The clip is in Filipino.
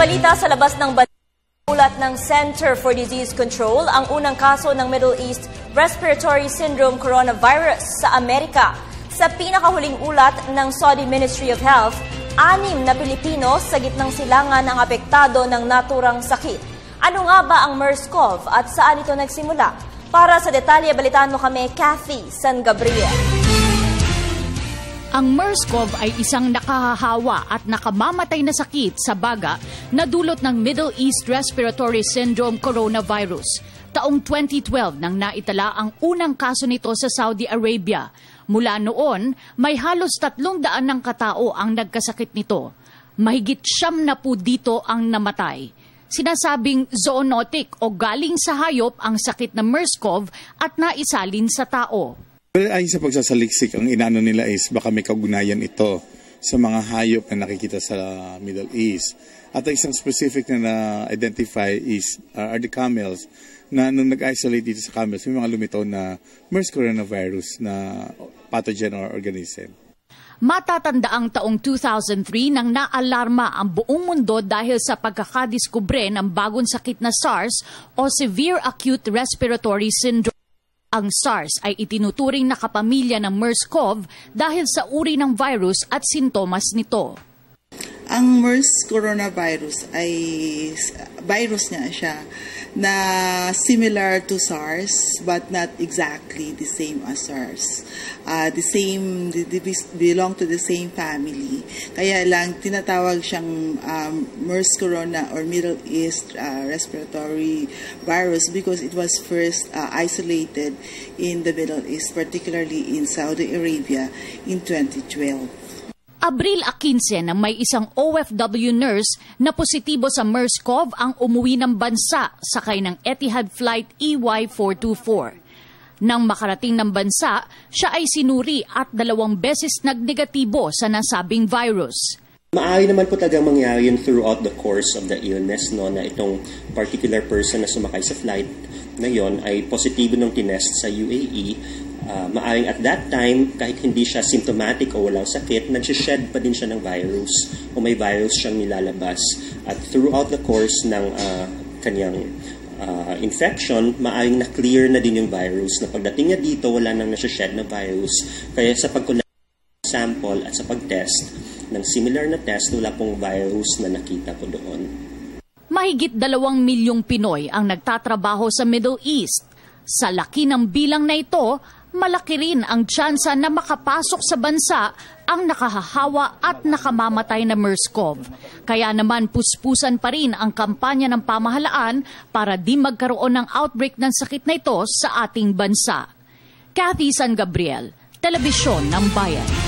balita sa labas ng bansa, ulat ng Center for Disease Control ang unang kaso ng Middle East Respiratory Syndrome coronavirus sa Amerika. Sa pinakahuling ulat ng Saudi Ministry of Health, 6 na Pilipino sa gitnang silangan ang apektado ng naturang sakit. Ano nga ba ang MERS-CoV at saan ito nagsimula? Para sa detalye, balitaan mo kami, Kathy San Gabriel. Ang MERS-CoV ay isang nakahahawa at nakamamatay na sakit sa baga na dulot ng Middle East Respiratory Syndrome coronavirus. Taong 2012 nang naitala ang unang kaso nito sa Saudi Arabia. Mula noon, may halos 300 ng katao ang nagkasakit nito. Mahigit 90 dito ang namatay. Sinasabing zoonotic o galing sa hayop ang sakit na MERS-CoV at naisalin sa tao. Ay sa pagsasaliksik, ang inaano nila is baka may kaugnayan ito sa mga hayop na nakikita sa Middle East. At ang isang specific na na-identify is are the camels na nung nag-isolate dito sa camels, may mga lumitaw na MERS coronavirus na pathogen or organism. Matatanda ang taong 2003 nang naalarma ang buong mundo dahil sa pagkakadiskubre ng bagong sakit na SARS o Severe Acute Respiratory Syndrome. Ang SARS ay itinuturing na kapamilya ng MERS-CoV dahil sa uri ng virus at sintomas nito. Ang MERS coronavirus ay virus niya siya na similar to SARS but not exactly the same as SARS. They belong to the same family. Kaya lang tinatawag siyang MERS corona or Middle East respiratory virus because it was first isolated in the Middle East, particularly in Saudi Arabia in 2012. Abril 15 nang may isang OFW nurse na positibo sa MERS-CoV ang umuwi ng bansa sakay ng Etihad Flight EY424. Nang makarating ng bansa, siya ay sinuri at 2 beses nagnegatibo sa nasabing virus. Maaari naman po talagang mangyari yun throughout the course of the illness, no, na itong particular person na sumakay sa flight na yon ay positibo nung tinest sa UAE. Maaring at that time, kahit hindi siya symptomatic o walang sakit, nagsished pa din siya ng virus o may virus siyang nilalabas. At throughout the course ng kanyang infection, maaring na-clear na din yung virus. Na pagdating niya dito, wala nang nagsished na virus. Kaya sa pag-collect ng sample at sa pag-test ng similar na test, wala pong virus na nakita po doon. Mahigit 2 milyong Pinoy ang nagtatrabaho sa Middle East. Sa laki ng bilang na ito, malaki rin ang tsansa na makapasok sa bansa ang nakahahawa at nakamamatay na MERS-CoV. Kaya naman puspusan pa rin ang kampanya ng pamahalaan para di magkaroon ng outbreak ng sakit na ito sa ating bansa. Kathy San Gabriel, Telebisyon ng Bayan.